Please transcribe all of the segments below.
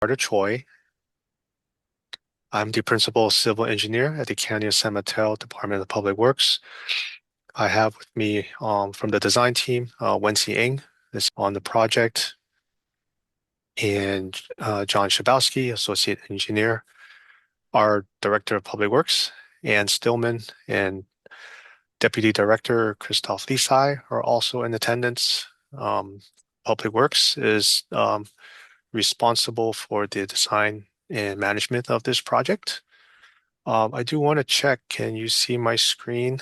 Carter Choi. I'm the Principal Civil Engineer at the County of San Mateo Department of Public Works. I have with me from the design team, Wency Ng is on the project, and John Shabowski, Associate Engineer, our Director of Public Works, Ann Stillman, and Deputy Director Christoph Lisai are also in attendance. Public Works is responsible for the design and management of this project. I do want to check, can you see my screen?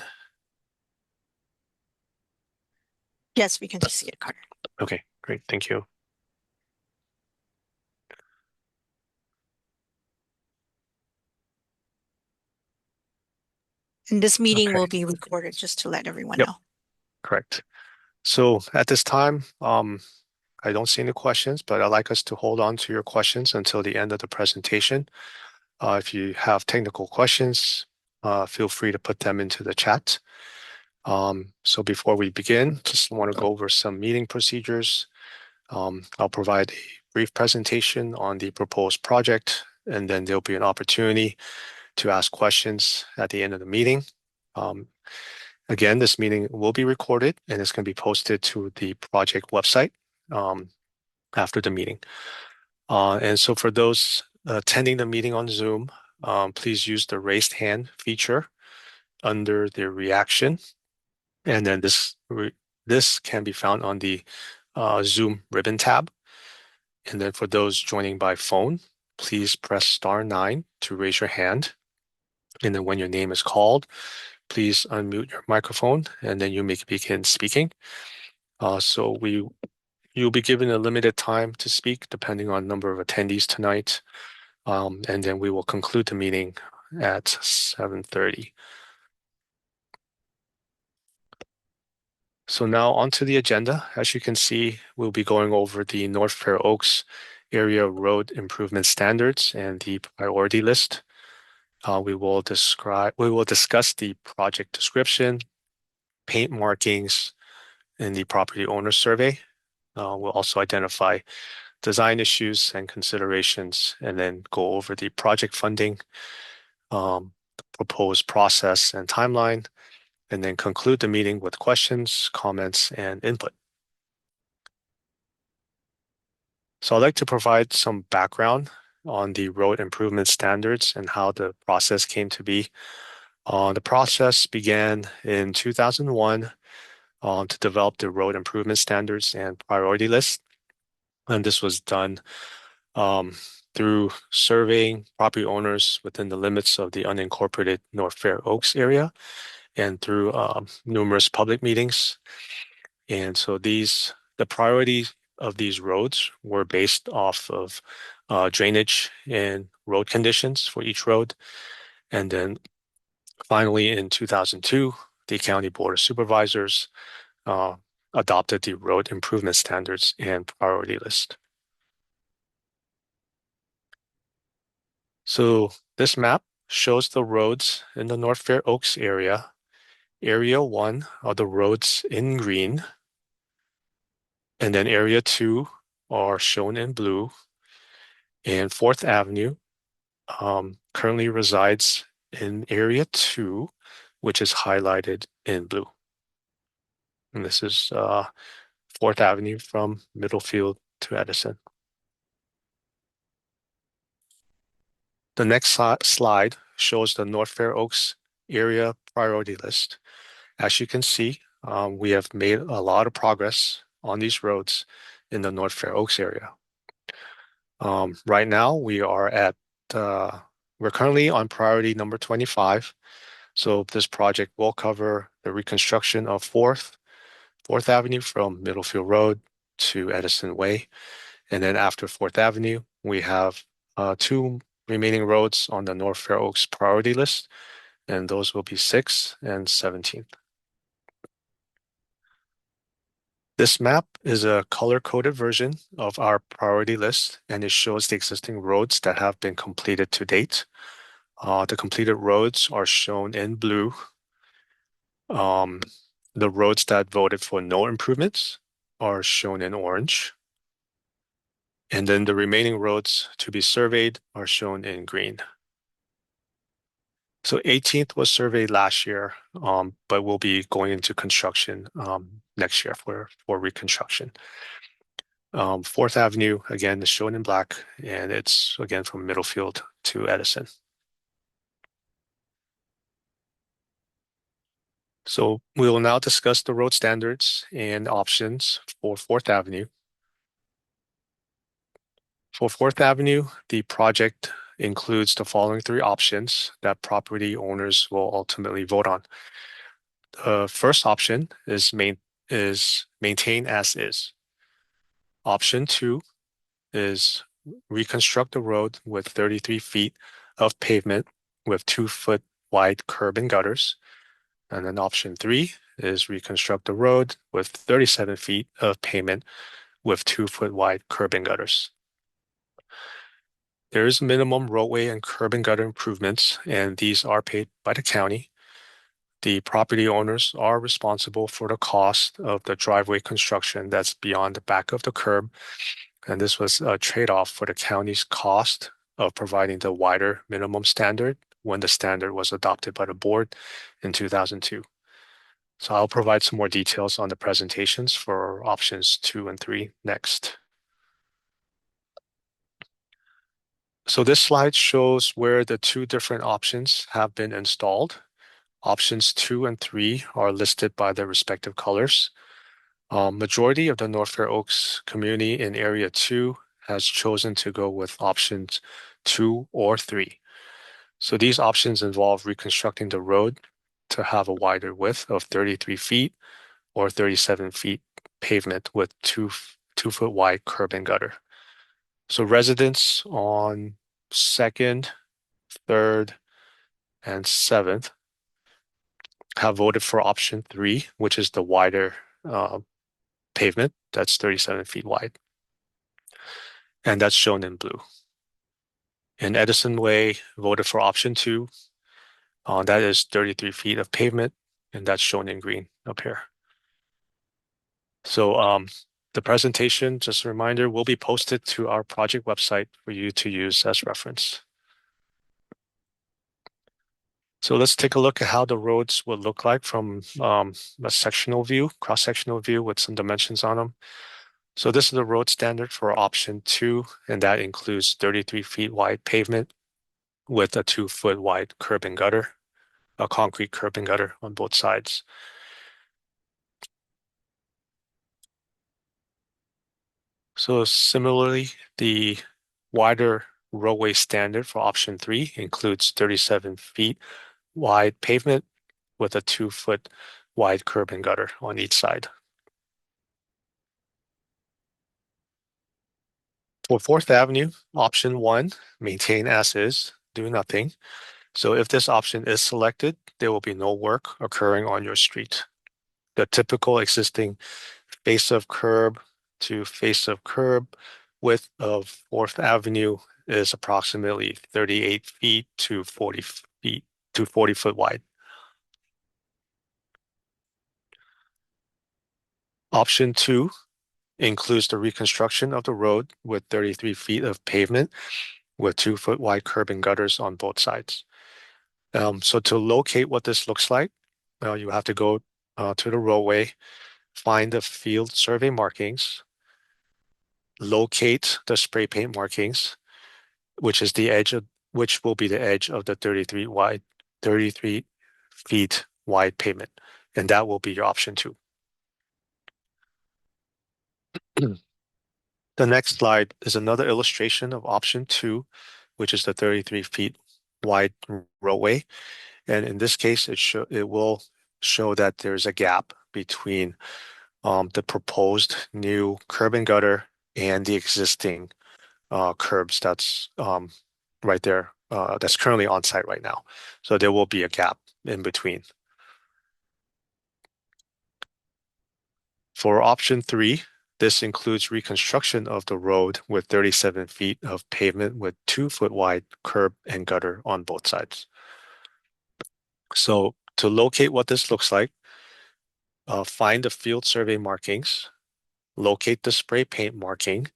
Yes, we can see it, Carter. Okay, great, thank you. And this meeting Okay, will be recorded just to let everyone yep, know. correct. So at this time, I don't see any questions, but I'd like us to hold on to your questions until the end of the presentation. If you have technical questions, feel free to put them into the chat. So before we begin, just want to go over some meeting procedures. I'll provide a brief presentation on the proposed project, and then there'll be an opportunity to ask questions at the end of the meeting. Again, this meeting will be recorded and it's going to be posted to the project website after the meeting. And so for those attending the meeting on Zoom, please use the raised hand feature under the reaction. And then this can be found on the Zoom ribbon tab. And then for those joining by phone, please press *9 to raise your hand. And then when your name is called, please unmute your microphone and then you may begin speaking. You'll be given a limited time to speak depending on number of attendees tonight. And then we will conclude the meeting at 7:30. So now onto the agenda. As you can see, we'll be going over the North Fair Oaks area road improvement standards and the priority list. We will discuss the project description, paint markings, and the property owner survey. We'll also identify design issues and considerations, and then go over the project funding, the proposed process and timeline, and then conclude the meeting with questions, comments, and input. So I'd like to provide some background on the road improvement standards and how the process came to be. The process began in 2001 to develop the road improvement standards and priority list. And this was done through surveying property owners within the limits of the unincorporated North Fair Oaks area and through numerous public meetings. And so the priorities of these roads were based off of drainage and road conditions for each road. And then finally in 2002, the County Board of Supervisors adopted the road improvement standards and priority list. So this map shows the roads in the North Fair Oaks area. Area 1 are the roads in green, and then Area 2 are shown in blue. And 4th Avenue currently resides in Area 2, which is highlighted in blue. And this is 4th Avenue from Middlefield to Edison. The next slide shows the North Fair Oaks area priority list. As you can see, we have made a lot of progress on these roads in the North Fair Oaks area. Right now, we're currently on priority number 25. So this project will cover the reconstruction of 4th Avenue from Middlefield Road to Edison Way. And then after 4th Avenue, we have 2 remaining roads on the North Fair Oaks priority list, and those will be 6th and 17th. This map is a color-coded version of our priority list, and it shows the existing roads that have been completed to date. The completed roads are shown in blue. The roads that voted for no improvements are shown in orange. And then the remaining roads to be surveyed are shown in green. So 18th was surveyed last year, but will be going into construction next year for reconstruction. 4th Avenue, again, is shown in black, and it's, again, from Middlefield to Edison. So we will now discuss the road standards and options for 4th Avenue. For 4th Avenue, the project includes the following three options that property owners will ultimately vote on. The first option is maintain as is. Option 2 is reconstruct the road with 33 feet of pavement with 2-foot wide curb and gutters. And then option 3 is reconstruct the road with 37 feet of pavement with 2-foot wide curb and gutters. There is minimum roadway and curb and gutter improvements, and these are paid by the county. The property owners are responsible for the cost of the driveway construction that's beyond the back of the curb, and this was a trade-off for the county's cost of providing the wider minimum standard when the standard was adopted by the board in 2002. So I'll provide some more details on the presentations for options 2 and 3 next. So this slide shows where the two different options have been installed. Options 2 and 3 are listed by their respective colors. Majority of the North Fair Oaks community in Area 2 has chosen to go with options 2 or 3. So these options involve reconstructing the road to have a wider width of 33 feet or 37 feet pavement with 2-foot wide curb and gutter. So residents on 2nd, 3rd, and 7th have voted for option 3, which is the wider pavement that's 37 feet wide. And that's shown in blue. And Edison Way voted for option 2. That is 33 feet of pavement, and that's shown in green up here. So the presentation, just a reminder, will be posted to our project website for you to use as reference. So let's take a look at how the roads would look like from a sectional view, cross-sectional view with some dimensions on them. So this is the road standard for option 2, and that includes 33 feet wide pavement with a 2-foot wide curb and gutter, a concrete curb and gutter on both sides. So similarly, the wider roadway standard for option 3 includes 37 feet wide pavement with a 2-foot wide curb and gutter on each side. For 4th Avenue, option 1, maintain as is, do nothing. So if this option is selected, there will be no work occurring on your street. The typical existing face of curb to face of curb width of 4th Avenue is approximately 38 feet to 40 feet to 40 foot wide. Option 2 includes the reconstruction of the road with 33 feet of pavement with 2-foot wide curb and gutters on both sides. So to locate what this looks like, you have to go to the roadway, find the field survey markings, locate the spray paint markings, which will be the edge of the 33 feet wide pavement, and that will be your option 2. The next slide is another illustration of option 2, which is the 33 feet wide roadway. And in this case, it will show that there's a gap between the proposed new curb and gutter and the existing curbs that's right there, that's currently on site right now. So there will be a gap in between. For option 3, this includes reconstruction of the road with 37 feet of pavement with 2-foot wide curb and gutter on both sides. So to locate what this looks like, find the field survey markings, locate the spray paint marking,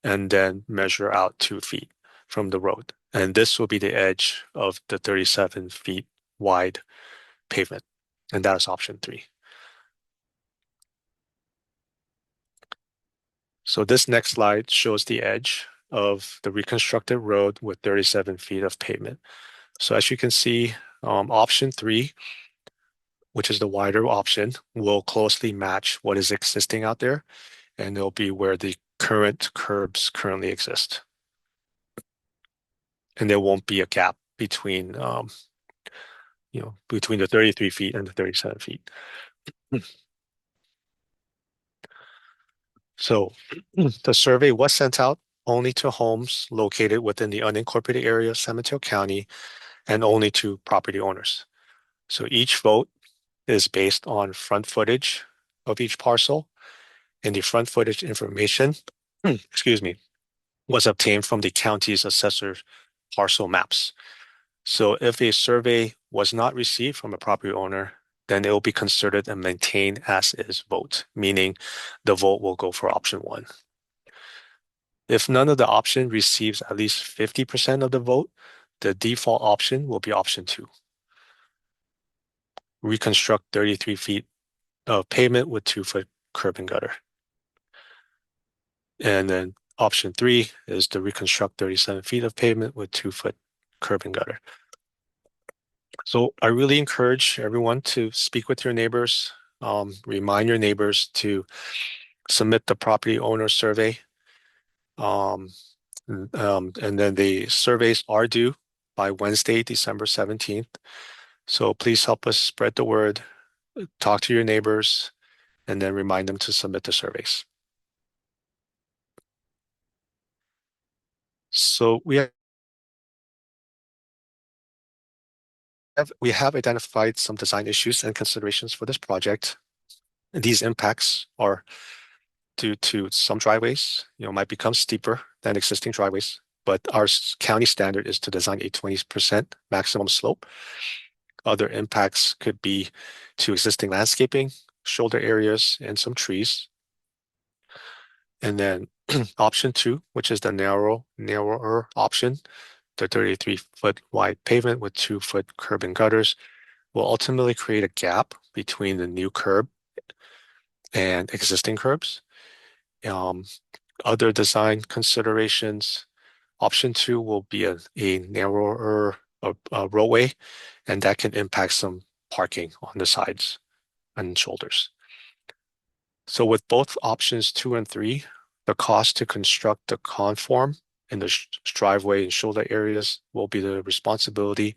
and then measure out 2 feet from the road. And this will be the edge of the 37 feet wide pavement. And that is option 3. So this next slide shows the edge of the reconstructed road with 37 feet of pavement. So as you can see, option 3, which is the wider option, will closely match what is existing out there, and it'll be where the current curbs currently exist. And there won't be a gap between, between the 33 feet and the 37 feet. So the survey was sent out only to homes located within the unincorporated area of San Mateo County and only to property owners. So each vote is based on front footage of each parcel, and the front footage information, excuse me, was obtained from the county's assessor parcel maps. So if a survey was not received from a property owner, then it will be considered a maintained as is vote, meaning the vote will go for option 1. If none of the option receives at least 50% of the vote, the default option will be option 2. Reconstruct 33 feet of pavement with 2-foot curb and gutter. And then option 3 is to reconstruct 37 feet of pavement with 2-foot curb and gutter. So I really encourage everyone to speak with your neighbors, remind your neighbors to submit the property owner survey. And then the surveys are due by Wednesday, December 17th. So please help us spread the word, talk to your neighbors, and then remind them to submit the surveys. So we have identified some design issues and considerations for this project. And these impacts are due to some driveways, might become steeper than existing driveways, but our county standard is to design a 20% maximum slope. Other impacts could be to existing landscaping, shoulder areas, and some trees. And then option 2, which is the narrower option, the 33-foot wide pavement with 2-foot curb and gutters, will ultimately create a gap between the new curb and existing curbs. Um, Other design considerations, option 2 will be a narrower roadway, and that can impact some parking on the sides and shoulders. So with both options 2 and 3, the cost to construct the conform in the driveway and shoulder areas will be the responsibility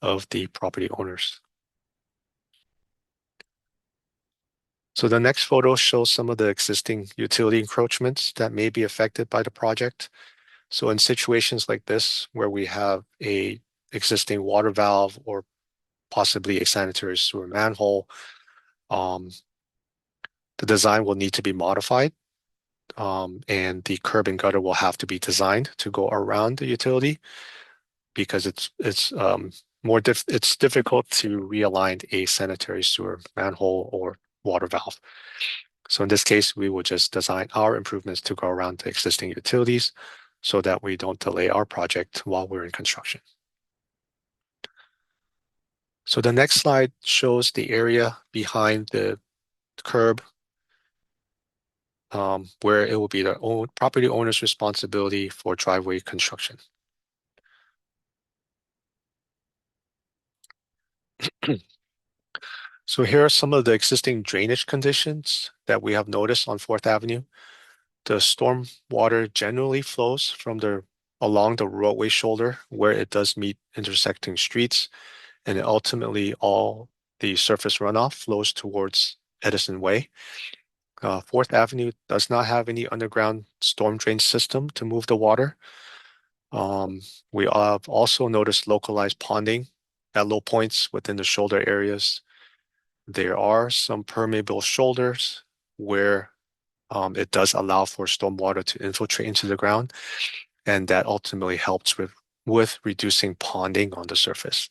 of the property owners. So the next photo shows some of the existing utility encroachments that may be affected by the project. So in situations like this, where we have a existing water valve or possibly a sanitary sewer manhole, the design will need to be modified, and the curb and gutter will have to be designed to go around the utility because it's difficult to realign a sanitary sewer manhole or water valve. So in this case, we will just design our improvements to go around the existing utilities so that we don't delay our project while we're in construction. So the next slide shows the area behind the curb, where it will be the property owner's responsibility for driveway construction. So here are some of the existing drainage conditions that we have noticed on 4th Avenue. The storm water generally flows along the roadway shoulder where it does meet intersecting streets, and ultimately all the surface runoff flows towards Edison Way. 4th Avenue does not have any underground storm drain system to move the water. We have also noticed localized ponding at low points within the shoulder areas. There are some permeable shoulders where it does allow for stormwater to infiltrate into the ground, and that ultimately helps with reducing ponding on the surface.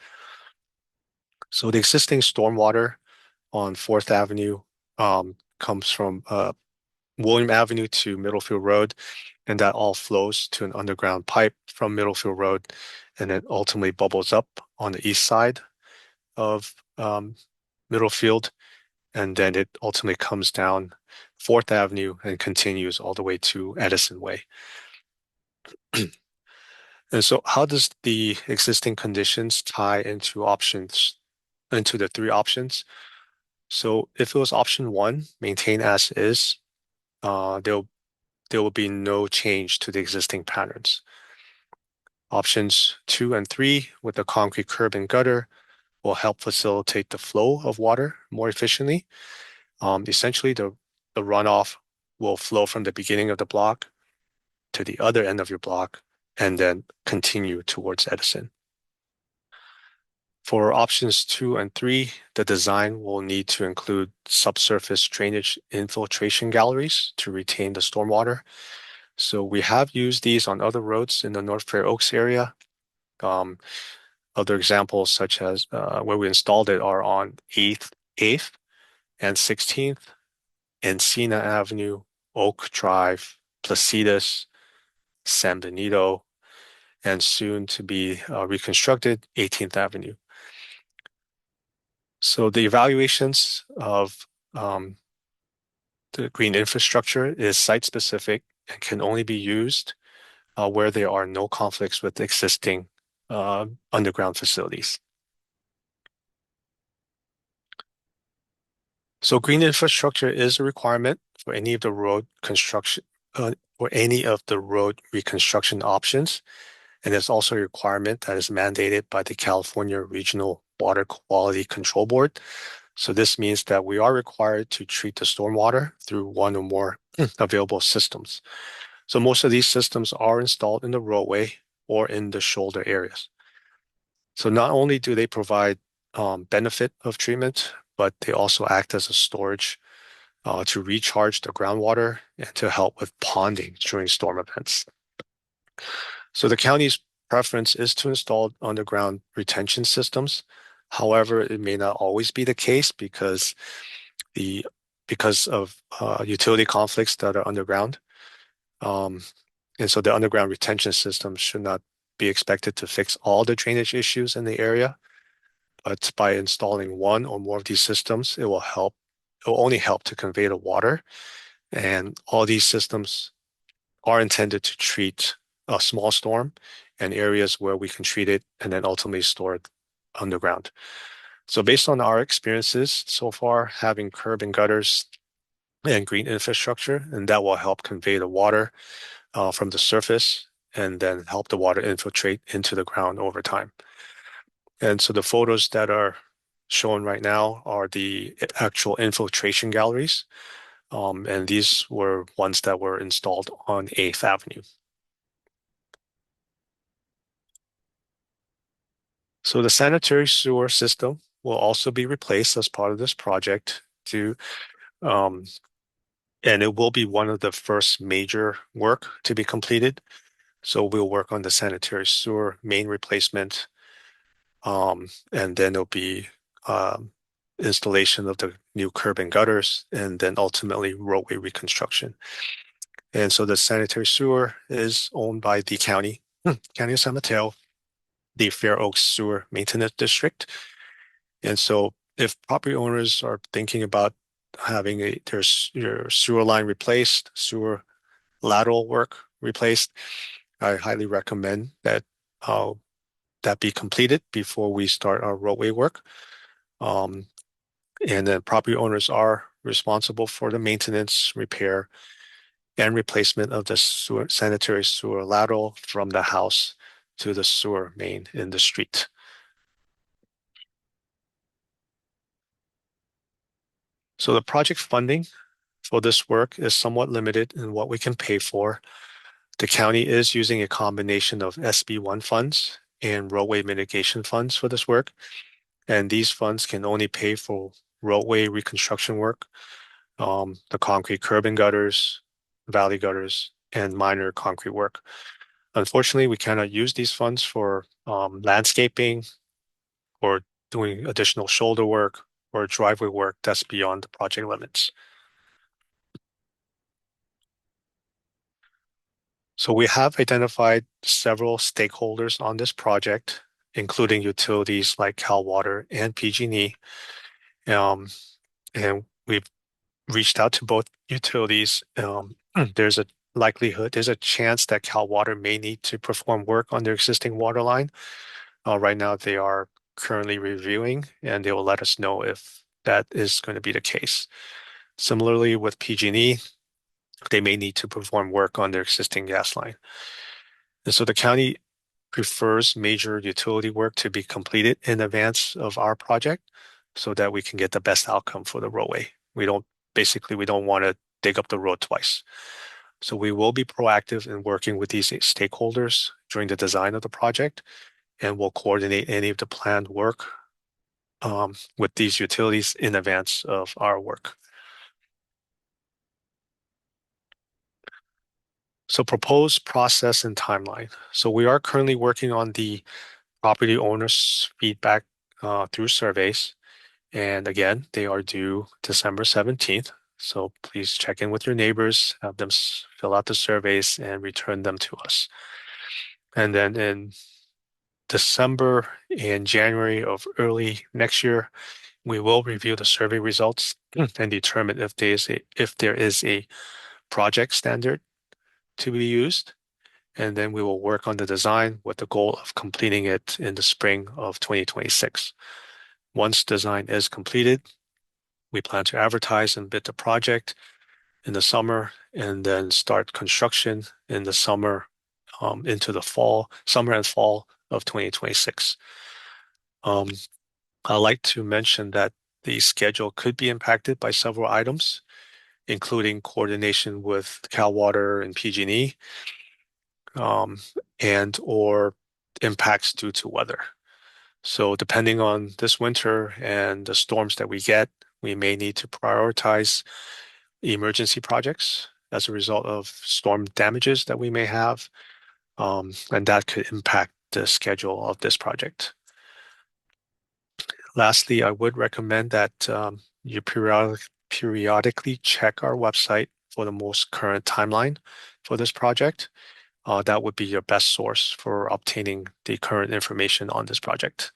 So the existing stormwater on 4th Avenue comes from William Avenue to Middlefield Road, and that all flows to an underground pipe from Middlefield Road, and it ultimately bubbles up on the east side of Middlefield, and then it ultimately comes down Fourth Avenue and continues all the way to Edison Way. And so how does the existing conditions tie into the three options? So if it was option one, maintain as is, uh, there there will be no change to the existing patterns. Options two and three with the concrete curb and gutter will help facilitate the flow of water more efficiently. Essentially, the runoff will flow from the beginning of the block to the other end of your block and then continue towards Edison. For options two and three, the design will need to include subsurface drainage infiltration galleries to retain the stormwater. So we have used these on other roads in the North Fair Oaks area. Um, Other examples, such as where we installed it, are on 8th and 16th, Encina Avenue, Oak Drive, Placitas, San Benito, and soon to be reconstructed 18th Avenue. So the evaluations of um, the green infrastructure is site specific and can only be used where there are no conflicts with existing underground facilities. So green infrastructure is a requirement for any of the road construction or any of the road reconstruction options. And it's also a requirement that is mandated by the California Regional Water Quality Control Board. So this means that we are required to treat the stormwater through one or more available systems. So most of these systems are installed in the roadway or in the shoulder areas. So not only do they provide benefit of treatment, but they also act as a storage to recharge the groundwater and to help with ponding during storm events. So the county's preference is to install underground retention systems. However, it may not always be the case the because of utility conflicts that are underground. Um, and so the underground retention system should not be expected to fix all the drainage issues in the area. But by installing one or more of these systems, it will only help to convey the water. And all these systems are intended to treat a small storm and areas where we can treat it and then ultimately store it underground. So based on our experiences so far, having curb and gutters and green infrastructure, and that will help convey the water from the surface and then help the water infiltrate into the ground over time. And so the photos that are shown right now are the actual infiltration galleries. And these were ones that were installed on 8th Avenue. So the sanitary sewer system will also be replaced as part of this project um, and it will be one of the first major work to be completed. So we'll work on the sanitary sewer main replacement, and then there'll be um, installation of the new curb and gutters, and then ultimately roadway reconstruction. And so the sanitary sewer is owned by the County of San Mateo, the Fair Oaks Sewer Maintenance District. And so if property owners are thinking about having your sewer line replaced, sewer lateral work replaced, I highly recommend that that be completed before we start our roadway work. Um, and then property owners are responsible for the maintenance, repair, and replacement of the sanitary sewer lateral from the house to the sewer main in the street. So the project funding for this work is somewhat limited in what we can pay for. The county is using a combination of SB1 funds and roadway mitigation funds for this work. And these funds can only pay for roadway reconstruction work, the concrete curb and gutters, valley gutters, and minor concrete work. Unfortunately, we cannot use these funds for landscaping or doing additional shoulder work or driveway work that's beyond the project limits. So we have identified several stakeholders on this project, including utilities like Cal Water and PG&E. Um, and we've reached out to both utilities. There's a there's a chance that Cal Water may need to perform work on their existing water line. Right now, they are currently reviewing, and they will let us know if that is going to be the case. Similarly, with PG&E, they may need to perform work on their existing gas line. And so the county prefers major utility work to be completed in advance of our project so that we can get the best outcome for the roadway. We don't want to dig up the road twice. So we will be proactive in working with these stakeholders during the design of the project, and we'll coordinate any of the planned work with these utilities in advance of our work. So proposed process and timeline. So we are currently working on the property owners' feedback through surveys. And again, they are due December 17th. So please check in with your neighbors, have them fill out the surveys and return them to us. And then in December and January of early next year, we will review the survey results and determine if there is a project standard to be used. And then we will work on the design with the goal of completing it in the spring of 2026. Once design is completed, we plan to advertise and bid the project in the summer and then start construction in the summer into the summer and fall of 2026. Um, I'd like to mention that the schedule could be impacted by several items, including coordination with Cal Water and PG&E, um, and or impacts due to weather. So depending on this winter and the storms that we get, we may need to prioritize emergency projects as a result of storm damages that we may have, and that could impact the schedule of this project. Lastly, I would recommend that you periodically check our website for the most current timeline for this project. That would be your best source for obtaining the current information on this project.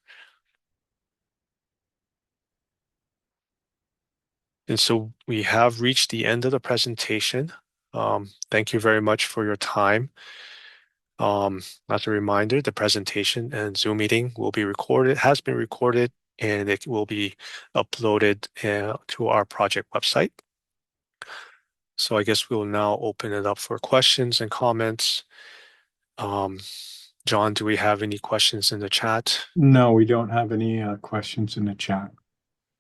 And so we have reached the end of the presentation. Thank you very much for your time. As a reminder, the presentation and Zoom meeting will be recorded, has been recorded, and it will be uploaded to our project website. So I guess we'll now open it up for questions and comments. Um, John, do we have any questions in the chat? No, we don't have any questions in the chat.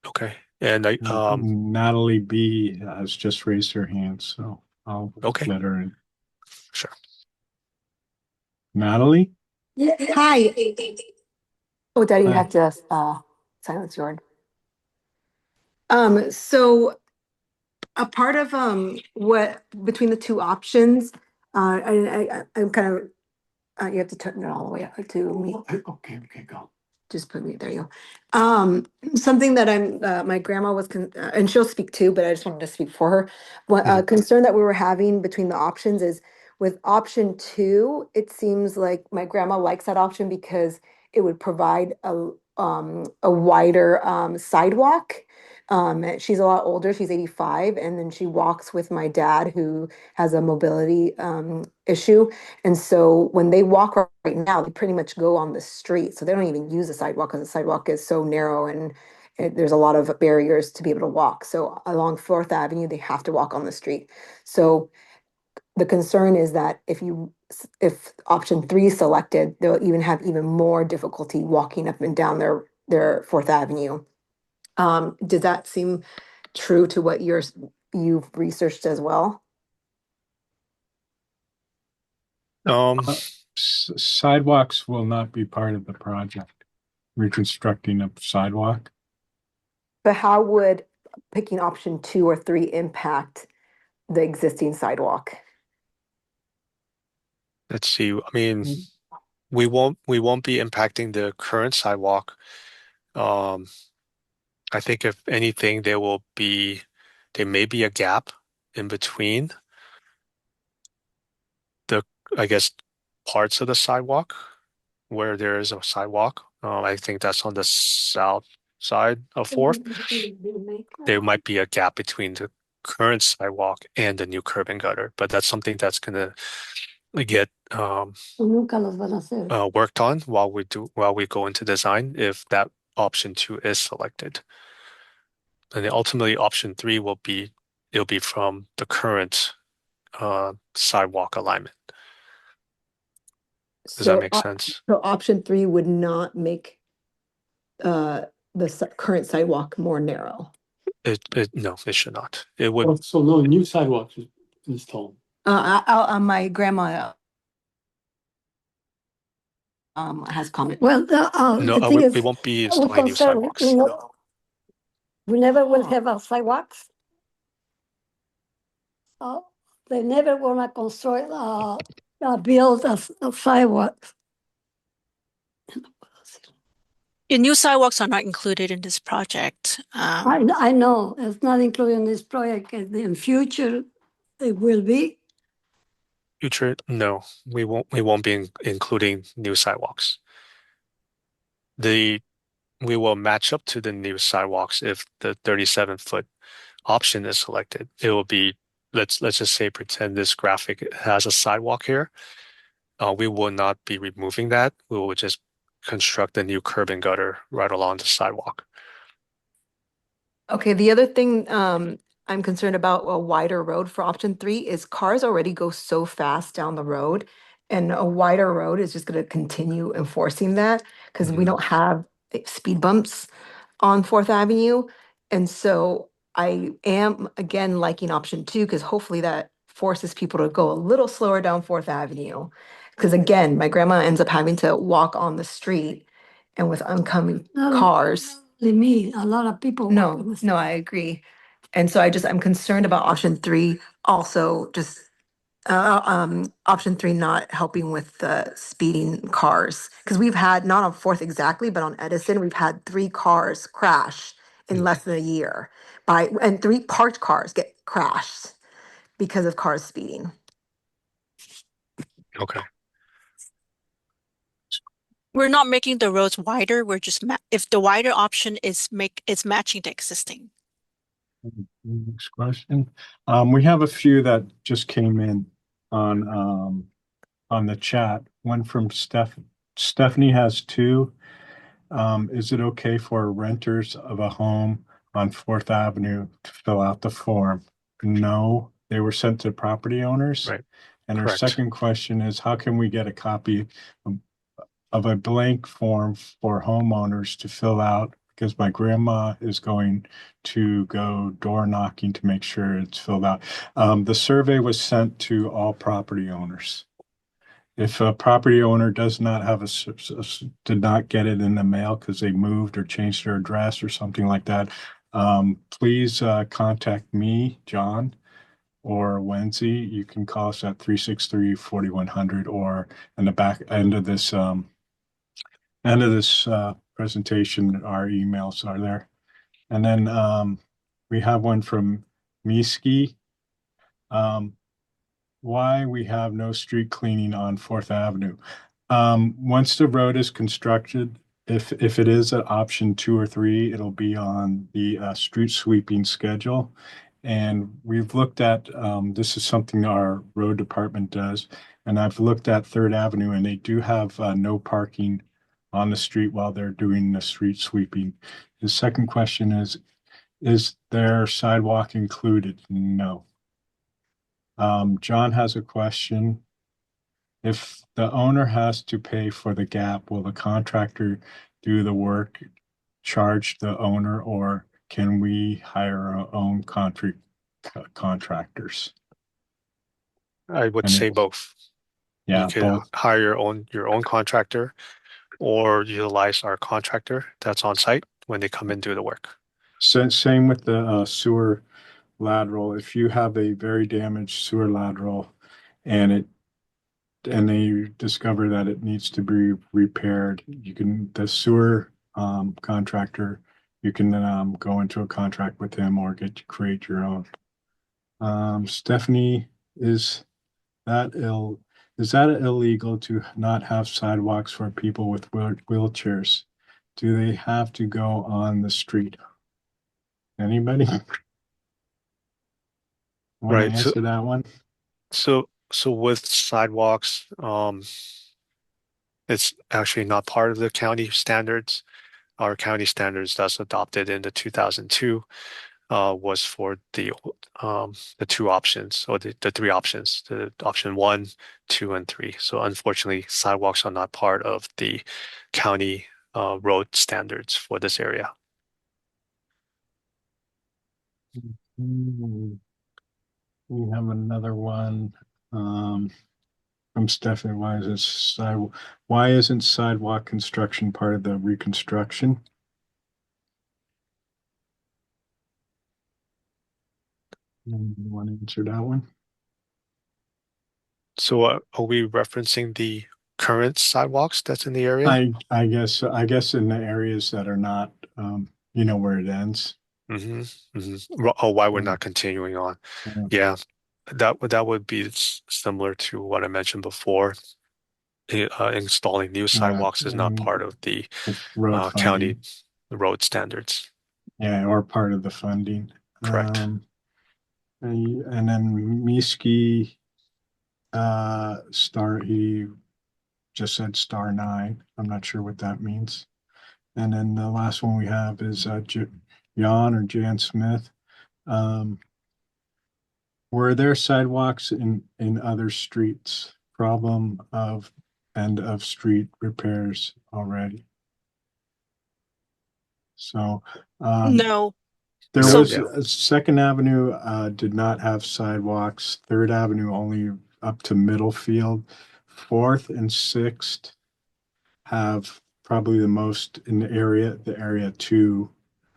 Okay. And Natalie B has just raised her hand, so I'll okay, let her in. sure. Natalie? Yeah, hi. Oh, Daddy, you Hi. have to silence your. So a part of what between the two options, I'm kind of you have to turn it all the way up to me. Okay, go. Just put me there. You go. Something that my grandma was, and she'll speak too, but I just wanted to speak for her. What Mhm. concern that we were having between the options is with option two, it seems like my grandma likes that option because it would provide a wider sidewalk. She's a lot older, she's 85, and then she walks with my dad who has a mobility issue. And so when they walk right now, they pretty much go on the street. So they don't even use the sidewalk because the sidewalk is so narrow and there's a lot of barriers to be able to walk. So along Fourth Avenue, they have to walk on the street. So the concern is that if option three is selected, they'll even have even more difficulty walking up and down their Fourth Avenue. Does that seem true to what you've researched as well? Um, Sidewalks will not be part of the project. Reconstructing a sidewalk. But how would picking option two or three impact the existing sidewalk? let's see. I mean, we won't be impacting the current sidewalk. Um, I think if anything, there may be a gap in between the I guess, parts of the sidewalk where there is a sidewalk. I think that's on the south side of Fourth. There might be a gap between the current sidewalk and the new curb and gutter, but that's something that's gonna get worked on while we go into design if that option 2 is selected. And then ultimately option 3 it'll be from the current sidewalk alignment. Does that make sense? So option 3 would not make the current sidewalk more narrow. No, it should not. It would. So no new sidewalks is installed. My grandma has comment. Well, No, the thing we is, won't be we installing new concern, sidewalks. you No. know, we never will have our sidewalks. They never wanna construct, build a sidewalks. The new sidewalks are not included in this project. I know, it's not included in this project, in future, it will be. Future, no, we won't be including new sidewalks. We will match up to the new sidewalks if the 37-foot option is selected. It will be, let's just say pretend this graphic has a sidewalk here. We will not be removing that. We will just construct a new curb and gutter right along the sidewalk. Okay, the other thing I'm concerned about a wider road for option 3 is cars already go so fast down the road, and a wider road is just going to continue enforcing that because we don't have speed bumps on Fourth Avenue. And so I am again liking option 2 because hopefully that forces people to go a little slower down Fourth Avenue. Because again, my grandma ends up having to walk on the street and with oncoming cars. Me, a lot of people. walk on the No, I agree. And so I'm concerned about option 3 also just option 3 not helping with the speeding cars. Because we've had, not on Fourth exactly, but on Edison, we've had 3 cars crash in less than a year and 3 parked cars get crashed because of cars speeding. Okay. We're not making the roads wider. We're just if the wider option is matching the existing. Next question. We have a few that just came in on the chat. One from Stephanie has 2. Is it okay for renters of a home on Fourth Avenue to fill out the form? No, they were sent to property owners. Right. And her Correct. second question is, how can we get a copy of a blank form for homeowners to fill out? Because my grandma is going to go door knocking to make sure it's filled out. The survey was sent to all property owners. If a property owner does not have did not get it in the mail because they moved or changed their address or something like that, please contact me, John, or Wendy. You can call us at 363-4100, or in the back end of this presentation, our emails are there. And then we have one from Miski. Why we have no street cleaning on Fourth Avenue. Once the road is constructed, if it is an option 2 or 3, it'll be on the street sweeping schedule. And we've looked at, this is something our road department does, and I've looked at Third Avenue, and they do have no parking on the street while they're doing the street sweeping. The second question is there sidewalk included? No. John has a question. If the owner has to pay for the gap, will the contractor do the work, charge the owner, or can we hire our own contractors? I would say both. Yeah, You could both. hire your own contractor or utilize our contractor that's on site when they come and do the work. Same with the sewer lateral. If you have a very damaged sewer lateral and they discover that it needs to be repaired, the sewer contractor, you can go into a contract with him or create your own. Stephanie, is that is that illegal to not have sidewalks for people with wheelchairs? Do they have to go on the street? Anybody want to Right. answer that one? So with sidewalks, it's actually not part of the county standards. Our county standards that's adopted in the 2002 was for the two options or the three options, the option one, two, and three. So unfortunately, sidewalks are not part of the county road standards for this area. Hmm. We have another one from Stephanie. Why isn't sidewalk construction part of the reconstruction? You want to answer that one? So are we referencing the current sidewalks that's in the area? I guess in the areas that are not you know where it ends. Oh, why we're Yeah. not continuing on? Yeah. Yeah, that would be similar to what I mentioned before. Installing new Yeah, sidewalks is not part of the it's road county funding. road standards. Yeah, or part of the funding. Correct. And then Miski he just said star nine. I'm not sure what that means. And then the last one we have is Jan or Jan Smith. Um, were there sidewalks in other streets? Problem of end of street repairs already. So No. there So was Yeah. Second Avenue did not have sidewalks. Third Avenue only up to Middlefield. Fourth and Sixth have probably the most in the area. The area two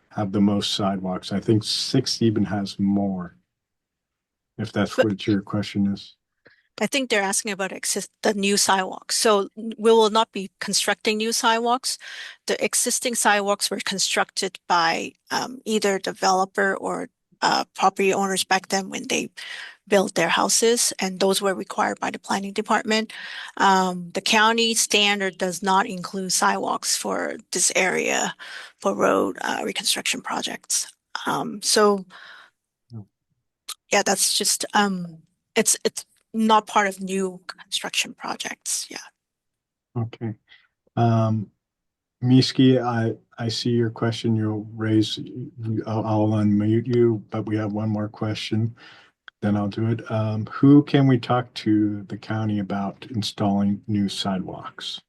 have the most sidewalks. I think Sixth even has more, if that's but what your question is. I think they're asking about the new sidewalks. So we will not be constructing new sidewalks. The existing sidewalks were constructed by either developer or property owners back then when they built their houses, and those were required by the planning department. The county standard does not include sidewalks for this area for road reconstruction projects. So yeah, that's just it's not part of new construction projects. Yeah. Okay. Um, Miski, I see your question. You'll raise, I'll unmute you, but we have one more question. Then I'll do it. Who can we talk to the county about installing new sidewalks?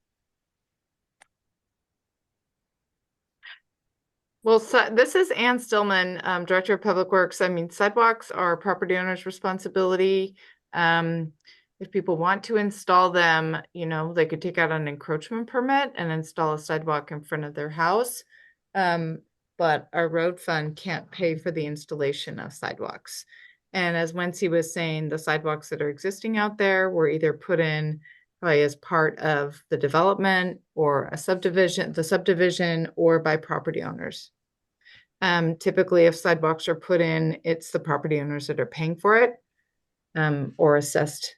Well, this is Ann Stillman, Director of Public Works. I mean, sidewalks are property owner's responsibility. If people want to install them, you know, they could take out an encroachment permit and install a sidewalk in front of their house. But our road fund can't pay for the installation of sidewalks. And as Wency was saying, the sidewalks that are existing out there were either put in probably as part of the development or the subdivision, or by property owners. Typically, if sidewalks are put in, it's the property owners that are paying for it, or assessed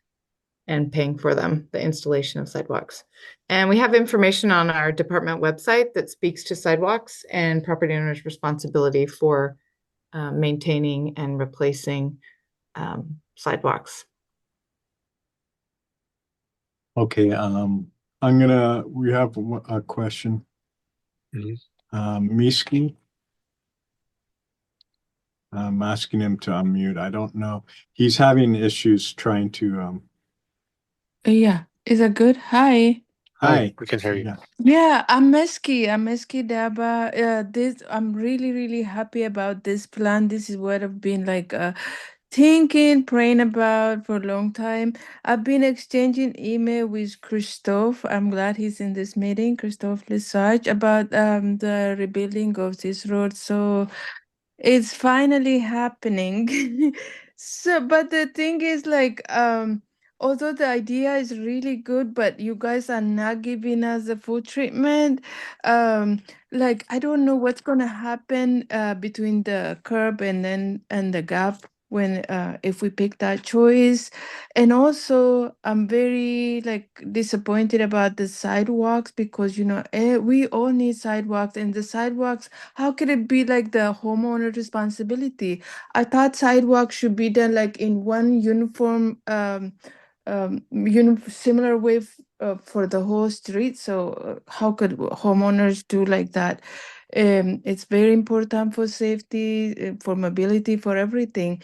and paying for them, the installation of sidewalks. And we have information on our department website that speaks to sidewalks and property owners' responsibility for maintaining and replacing sidewalks. Okay, we have a question. Miski, I'm asking him to unmute. I don't know. He's having issues trying to, Yeah, is that good? Hi. Hi, hi. we can hear you. Yeah. Yeah, I'm Meski. I'm Meski Daba. I'm really, really happy about this plan. This is what I've been like thinking, praying about for a long time. I've been exchanging email with Christophe. I'm glad he's in this meeting, Christophe Lesage, about the rebuilding of this road. So it's finally happening. So, but the thing is, like, although the idea is really good, but you guys are not giving us the full treatment. Like, I don't know what's gonna happen between the curb and the gap. when if we pick that choice. And also I'm very like disappointed about the sidewalks because we all need sidewalks, and the sidewalks, how could it be like the homeowner responsibility? I thought sidewalks should be done like in one uniform similar way for the whole street. So how could homeowners do like that? It's very important for safety, for mobility, for everything.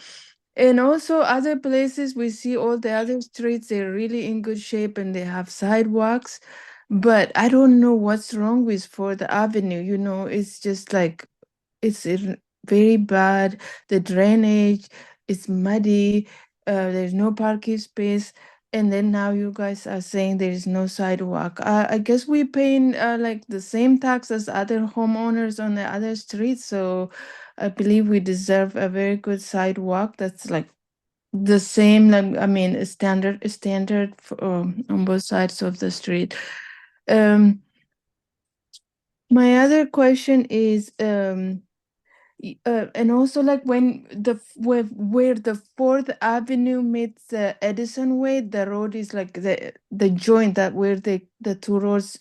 And also other places, we see all the other streets, they're really in good shape and they have sidewalks. But I don't know what's wrong with Fourth Avenue. It's just like very bad. The drainage is muddy. There's no parking space. And then now you guys are saying there is no sidewalk. I guess we paying like the same tax as other homeowners on the other streets. So I believe we deserve a very good sidewalk that's like the same, like I mean, a standard on both sides of the street. Um, my other question is and also like when where the Fourth Avenue meets the Edison Way, the road is like the joint that where the two roads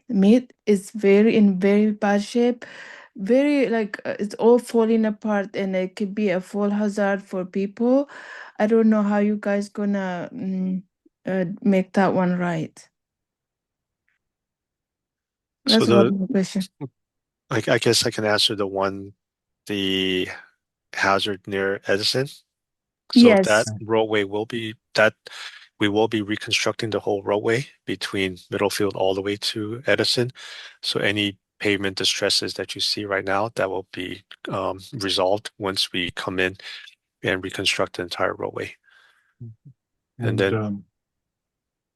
meet is in very bad shape, very like it's all falling apart, and it could be a fall hazard for people. I don't know how you guys gonna make that one right. So That's about my question. I guess I can answer the hazard near Edison. So that Yes. roadway that we will be reconstructing the whole roadway between Middlefield all the way to Edison. So any pavement distresses that you see right now, that will be resolved once we come in and reconstruct the entire roadway. And And then,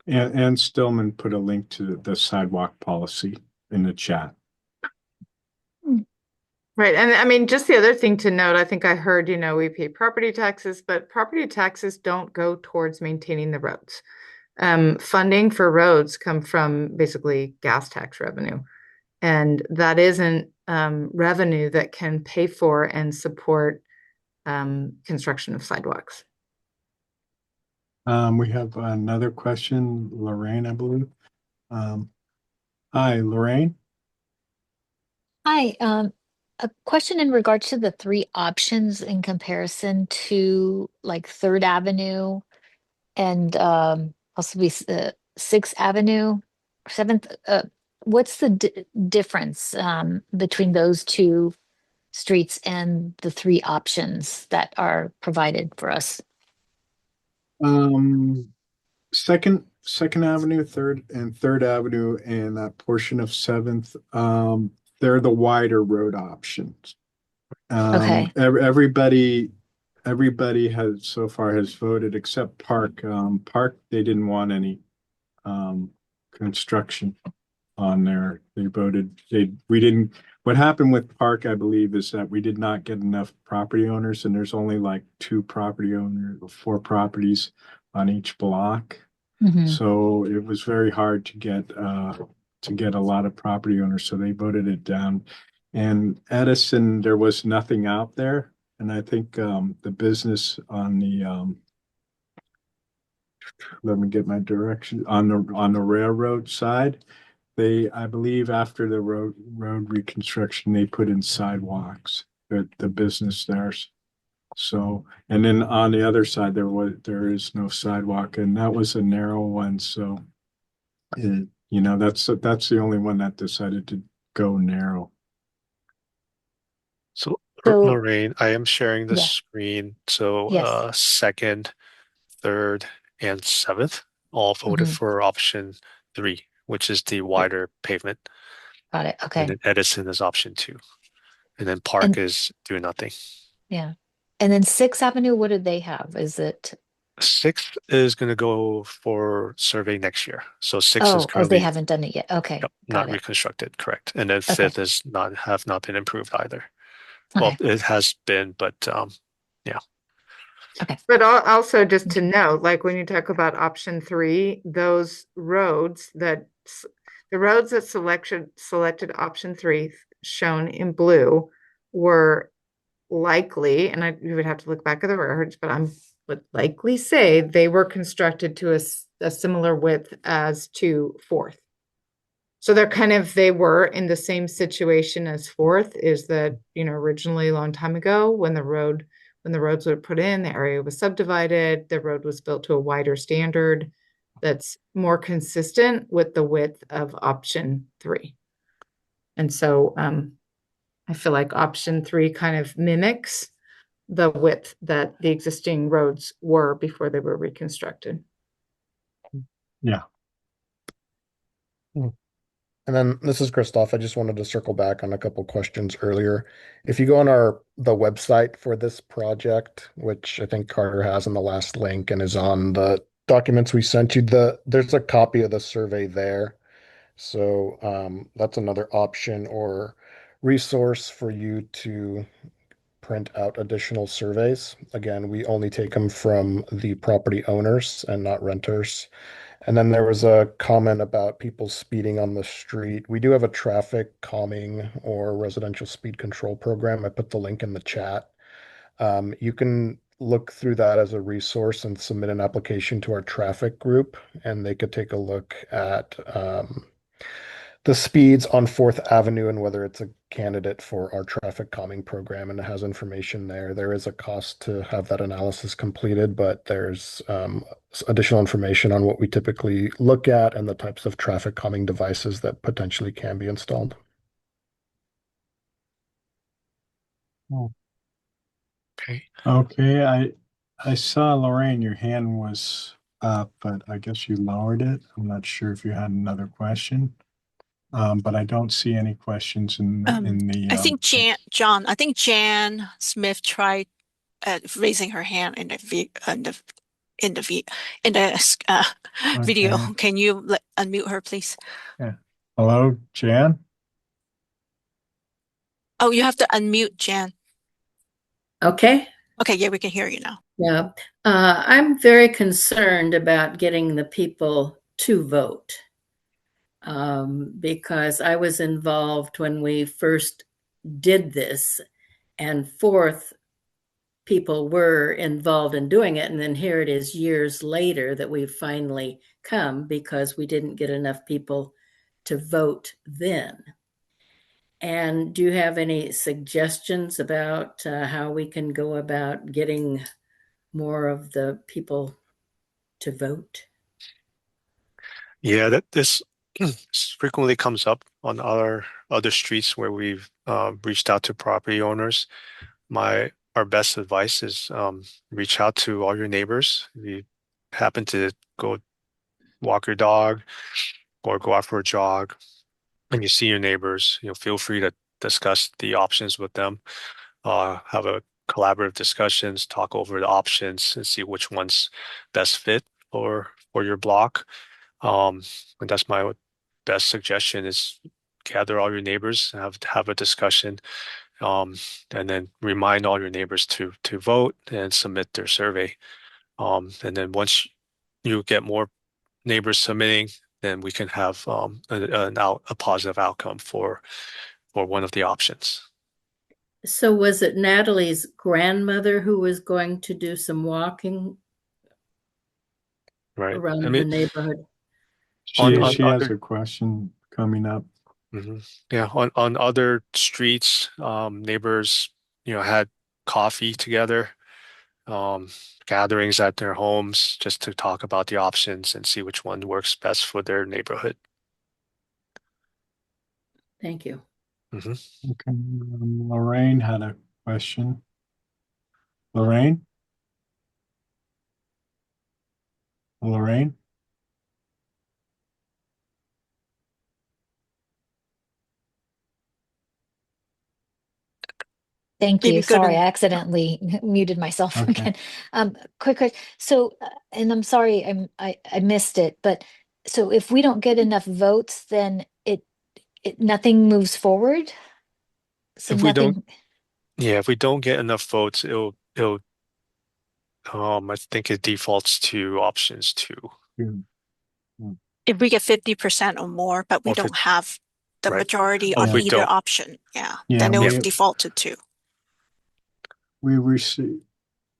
Ann Stillman put a link to the sidewalk policy in the chat. Right. And I mean, just the other thing to note, I think I heard, we pay property taxes, but property taxes don't go towards maintaining the roads. Funding for roads come from basically gas tax revenue. And that isn't revenue that can pay for and support construction of sidewalks. We have another question, Lorraine, I believe. Hi, Lorraine. Hi, a question in regards to the three options in comparison to like Third Avenue and possibly Sixth Avenue, Seventh. What's the difference between those two streets and the three options that are provided for us? Um, Second Avenue, Third Avenue, and that portion of Seventh. They're the wider road options. Okay. Everybody has so far has voted except Park. Park, they didn't want any construction on there. They voted. We didn't. What happened with Park, I believe, is that we did not get enough property owners, and there's only like two property owners, four properties on each block. Mhm. So it was very hard to get a lot of property owners. So they voted it down. And Edison, there was nothing out there. And I think the business on the let me get my direction on the railroad side. I believe after the road reconstruction, they put in sidewalks. The business there. So, and then on the other side, there is no sidewalk, and that was a narrow one. So, that's the only one that decided to go narrow. so So, Lorraine, I am sharing the yeah, screen. So yes. second, third, and seventh all voted Mhm. for option 3, which is the wider pavement. Got it. And Okay. then Edison is option 2. And then Park And is doing nothing. yeah. And then Sixth Avenue, what do they have? Is it, Sixth is going to go for survey next year. So six is oh, they currently, haven't done it yet. Okay. yep, not Got it. reconstructed, correct. And then Okay. fifth is have not been improved either. Well, Okay. it has been, but yeah. Okay. But also just to note, like when you talk about option 3, those roads that selected option 3 shown in blue were likely, and we would have to look back at the records, but would likely say they were constructed to a similar width as to Fourth. So they were in the same situation as Fourth, is that, originally a long time ago when the roads were put in, the area was subdivided, the road was built to a wider standard that's more consistent with the width of option 3. And so I feel like option 3 kind of mimics the width that the existing roads were before they were reconstructed. Yeah. And then this is Christoph. I just wanted to circle back on a couple questions earlier. If you go on the website for this project, which I think Carter has in the last link and is on the documents we sent you, there's a copy of the survey there. So that's another option or resource for you to print out additional surveys. Again, we only take them from the property owners and not renters. And then there was a comment about people speeding on the street. We do have a traffic calming or residential speed control program. I put the link in the chat. You can look through that as a resource and submit an application to our traffic group, and they could take a look at the speeds on Fourth Avenue and whether it's a candidate for our traffic calming program, and it has information there. There is a cost to have that analysis completed, but there's additional information on what we typically look at and the types of traffic calming devices that potentially can be installed. Okay. Okay, I saw Lorraine, your hand was up, but I guess you lowered it. I'm not sure if you had another question. But I don't see any questions in the. I think I think Jan Smith tried raising her hand in the video. Okay. Can you unmute her, please? Yeah. Hello, Jan? Oh, you have to unmute Jan. Okay. Okay, yeah, we can hear you now. Yeah. I'm very concerned about getting the people to vote because I was involved when we first did this, and Fourth, people were involved in doing it. And then here it is years later that we've finally come because we didn't get enough people to vote then. And do you have any suggestions about how we can go about getting more of the people to vote? Yeah, this frequently comes up on other streets where we've reached out to property owners. Our best advice is reach out to all your neighbors. If you happen to go walk your dog or go out for a jog and you see your neighbors, feel free to discuss the options with them. Have a collaborative discussions, talk over the options and see which ones best fit for your block. And that's my best suggestion is gather all your neighbors, have a discussion, and then remind all your neighbors to vote and submit their survey. And then once you get more neighbors submitting, then we can have a positive outcome for one of the options. So was it Natalie's grandmother who was going to do some walking Right. around the neighborhood? She has a question coming up. Yeah, on other streets, neighbors, had coffee together, gatherings at their homes just to talk about the options and see which one works best for their neighborhood. Thank you. Okay, Lorraine had a question. Lorraine? Lorraine? Thank you. Sorry, I accidentally muted myself again. Quick question. So, and I'm sorry, I missed it, but so if we don't get enough votes, then nothing moves forward. So If we don't get enough votes, I think it defaults to options 2. If we get 50% or more, but we don't have the majority on either option, then it will default to 2. We receive,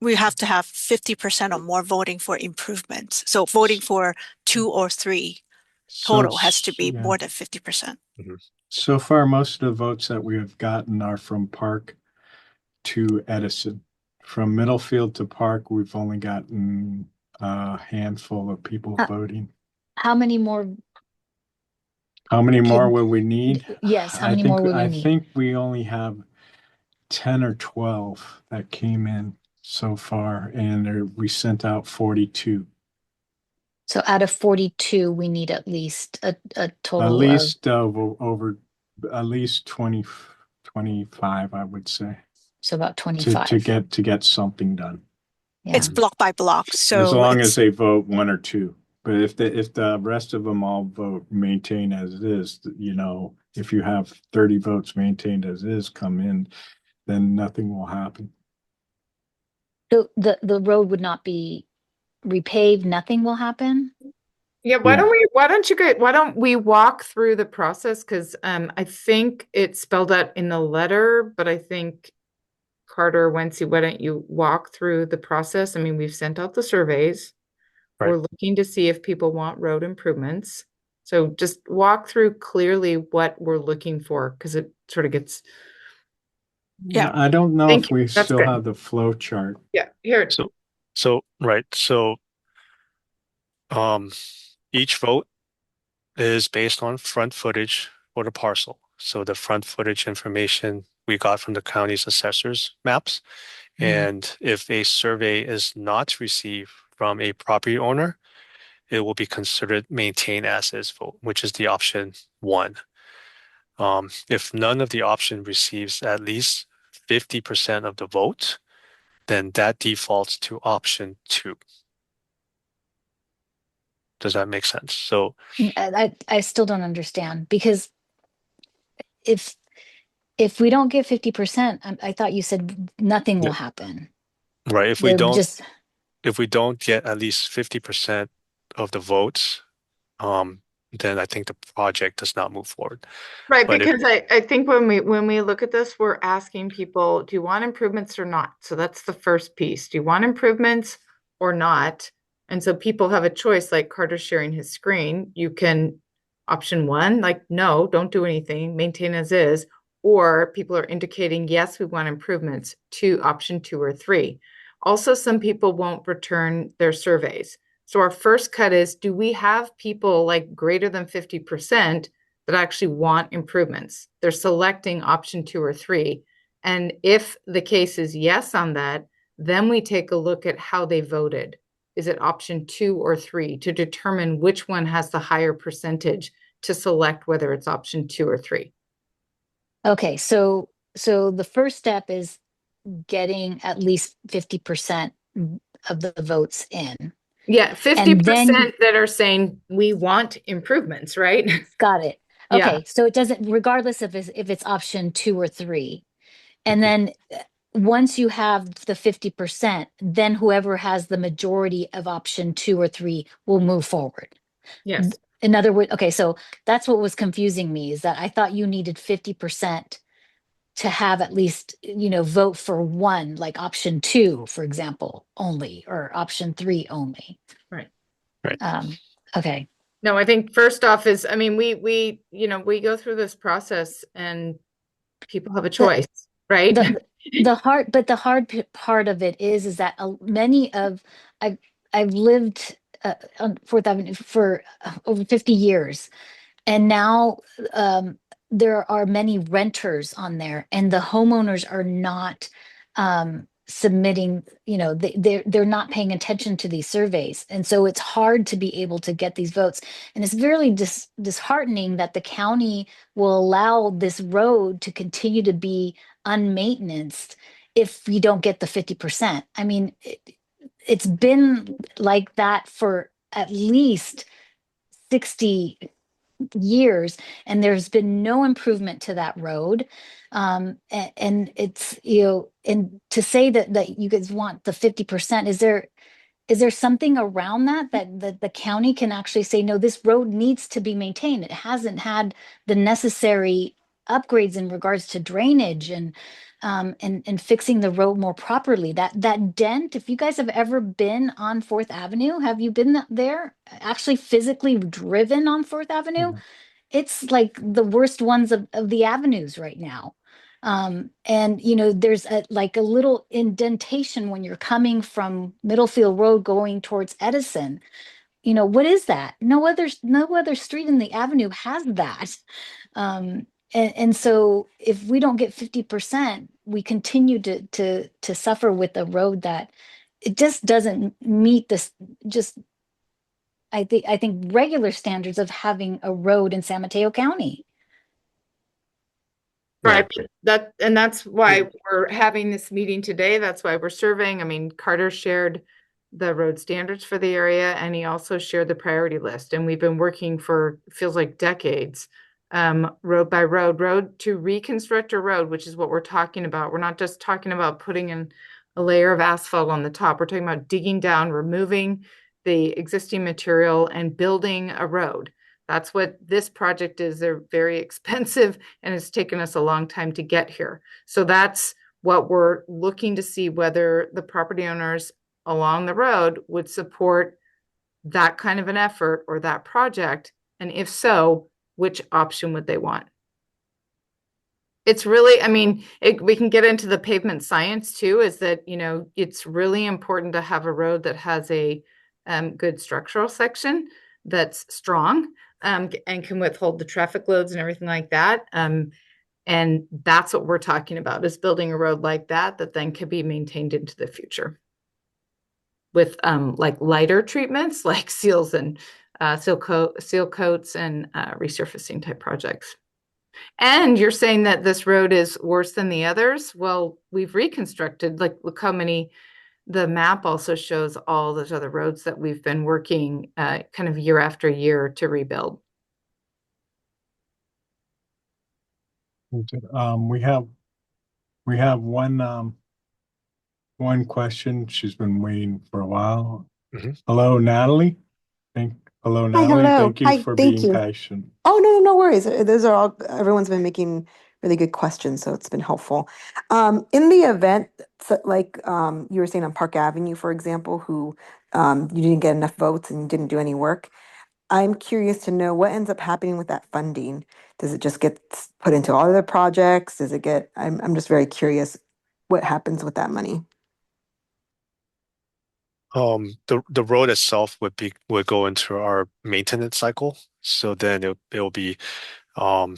We have to have 50% or more voting for improvements. So voting for 2 or 3 so, total has to be yeah. more than 50%. So far, most of the votes that we have gotten are from Park to Edison. From Middlefield to Park, we've only gotten a handful of people Uh, voting. How many more? How many more will we need? Yes, how many more will we I need? think we only have 10 or 12 that came in so far, and we sent out 42. So out of 42, we need at least a At total of, least over at least 20, 25, I would say, so about to 25. get something done. Yeah. It's block by block. As So long as it's they vote 1 or 2. But if the rest of them all vote maintain as it is, if you have 30 votes maintained as is come in, then nothing will happen. So the road would not be repaved, nothing will happen? Yeah, why don't we walk through the process? Because I think it's spelled out in the letter, but I think Carter, Wency, why don't you walk through the process? I mean, we've sent out the surveys. Right. We're looking to see if people want road improvements. So just walk through clearly what we're looking for, because it sort of gets. Yeah. I don't know Thank if you. we That's still good. have the flow chart. Yeah, here. So um, each vote is based on front footage for the parcel. So the front footage information we got from the county's assessors maps. And if a survey is not received from a property owner, it will be considered maintained as is vote, which is the option 1. If none of the option receives at least 50% of the vote, then that defaults to option 2. Does that make sense? So, I still don't understand because if we don't get 50%, I thought you said nothing will yeah, happen. right, They're just, if we don't get at least 50% of the votes, then I think the project does not move forward. Right, But if because I think when we look at this, we're asking people, do you want improvements or not? So that's the first piece. Do you want improvements or not? And so people have a choice, like Carter's sharing his screen. You can option 1, like, no, don't do anything, maintain as is. Or people are indicating, yes, we want improvements, to option 2 or 3. Also, some people won't return their surveys. So our first cut is, do we have people like greater than 50% that actually want improvements? They're selecting option 2 or 3. And if the case is yes on that, then we take a look at how they voted. Is it option 2 or 3 to determine which one has the higher percentage to select whether it's option 2 or 3? okay, so the first step is getting at least 50% of the votes in. Yeah, And then 50% that are saying we want improvements, right? got it. Yeah. Okay, so it doesn't, regardless of if it's option 2 or 3. And then once you have the 50%, then whoever has the majority of option 2 or 3 will move forward. Yes. In other words, okay, so that's what was confusing me, is that I thought you needed 50% to have at least, vote for one, like option 2, for example, only, or option 3 only. Right. right. Okay. No, I think first off is, I mean, we go through this process and people have a choice, right? The hard, but the hard part of it is that many of I've lived on Fourth Avenue for over 50 years, and now there are many renters on there, and the homeowners are not submitting, they're not paying attention to these surveys. And so it's hard to be able to get these votes. And it's very disheartening that the county will allow this road to continue to be unmaintened if you don't get the 50%. I mean, it's been like that for at least 60 years, and there's been no improvement to that road. And it's, and to say that you guys want the 50%, is there something around that the county can actually say, no, this road needs to be maintained? It hasn't had the necessary upgrades in regards to drainage and fixing the road more properly. That dent, if you guys have ever been on Fourth Avenue, have you been there? Actually physically driven on Fourth Avenue? Yeah. It's like the worst ones of the avenues right now. And you know, there's like a little indentation when you're coming from Middlefield Road going towards Edison. You know, what is that? No other street in the avenue has that. And so if we don't get 50%, we continue to suffer with a road that it just doesn't meet this just I think regular standards of having a road in San Mateo County. Right. That's why we're having this meeting today. That's why we're surveying. I mean, Carter shared the road standards for the area, and he also shared the priority list. And we've been working for feels like decades, road by road to reconstruct a road, which is what we're talking about. We're not just talking about putting in a layer of asphalt on the top. We're talking about digging down, removing the existing material, and building a road. That's what this project is. They're very expensive, and it's taken us a long time to get here. So that's what we're looking to see, whether the property owners along the road would support that kind of an effort or that project. And if so, which option would they want? It's really, I mean, we can get into the pavement science too, is that, you know, it's really important to have a road that has a good structural section that's strong and can withhold the traffic loads and everything like that. And that's what we're talking about, is building a road like that then can be maintained into the future with like lighter treatments like seals and seal coats and resurfacing type projects. And you're saying that this road is worse than the others? Well, we've reconstructed, like, look how many, the map also shows all those other roads that we've been working kind of year after year to rebuild. We have one question. She's been waiting for a while. Hello, Natalie. Hello, Hi, Natalie. hello. Thank you Hi, for thank being you. patient. Oh, no worries. Those are all, everyone's been making really good questions, so it's been helpful. In the event, like you were saying on Park Avenue, for example, who you didn't get enough votes and you didn't do any work, I'm curious to know what ends up happening with that funding. Does it just get put into all other projects? Does it get, I'm just very curious what happens with that money. The road itself would go into our maintenance cycle. So then it'll be um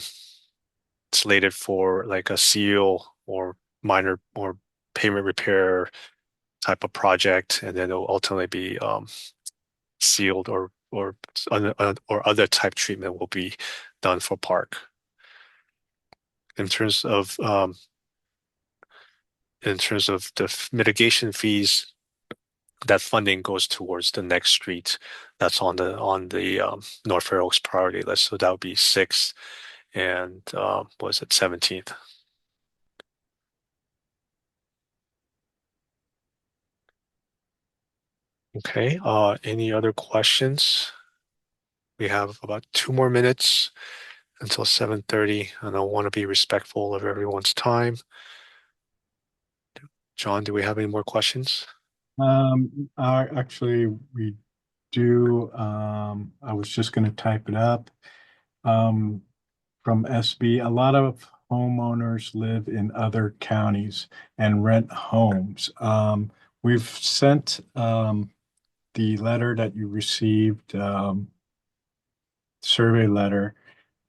slated for like a seal or minor or pavement repair type of project, and then it'll ultimately be sealed or other type treatment will be done for park. In terms of the mitigation fees, that funding goes towards the next street that's on the North Fair Oaks priority list. So that would be 6th and was it 17th? Okay. Any other questions? We have about 2 more minutes until 7:30, and I want to be respectful of everyone's time. John, do we have any more questions? Actually, we do. I was just going to type it up. From SB, a lot of homeowners live in other counties and rent homes. We've sent the letter that you received, survey letter,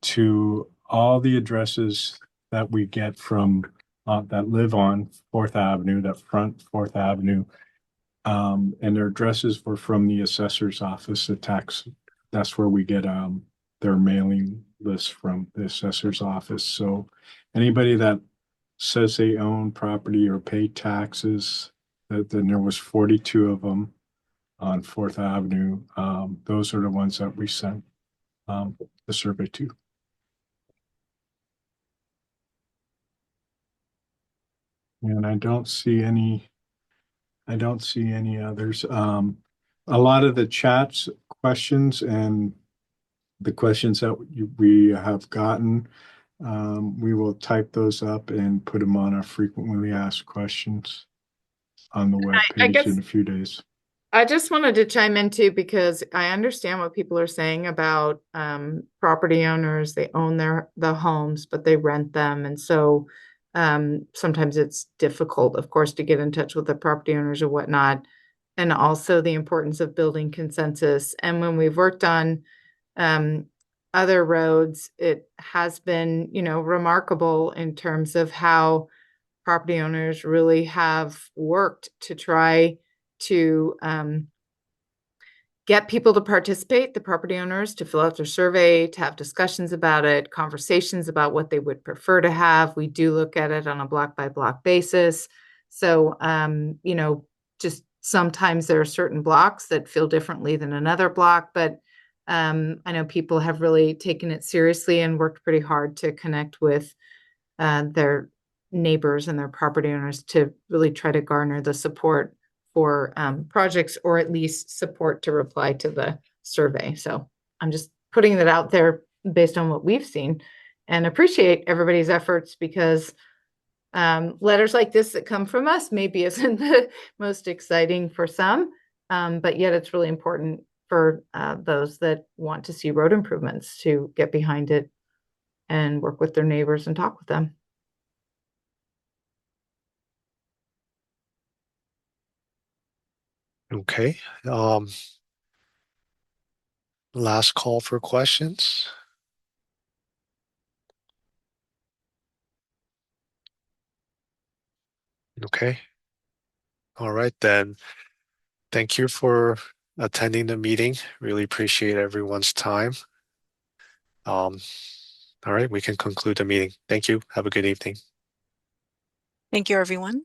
to all the addresses that we get from that live on Fourth Avenue, that front Fourth Avenue. And their addresses were from the assessor's office, the tax. That's where we get their mailing list from, the assessor's office. So anybody that says they own property or pay taxes, then there was 42 of them on Fourth Avenue. Those are the ones that we sent the survey to. And I don't see any others. A lot of the chats questions and the questions that we have gotten We will type those up and put them on our frequently asked questions on the web I page guess in a few days. I just wanted to chime in too, because I understand what people are saying about property owners. They own the homes, but they rent them. And so sometimes it's difficult, of course, to get in touch with the property owners or whatnot. And also the importance of building consensus. And when we've worked on other roads, it has been, remarkable in terms of how property owners really have worked to try to get people to participate, the property owners, to fill out their survey, to have discussions about it, conversations about what they would prefer to have. We do look at it on a block by block basis. So, just sometimes there are certain blocks that feel differently than another block, but I know people have really taken it seriously and worked pretty hard to connect with their neighbors and their property owners to really try to garner the support for projects, or at least support to reply to the survey. So I'm just putting that out there based on what we've seen, and appreciate everybody's efforts, because letters like this that come from us maybe isn't the most exciting for some, but yet it's really important for those that want to see road improvements to get behind it and work with their neighbors and talk with them. Okay. Last call for questions. Okay. All right, then. Thank you for attending the meeting. Really appreciate everyone's time. All right, we can conclude the meeting. Thank you. Have a good evening. Thank you, everyone.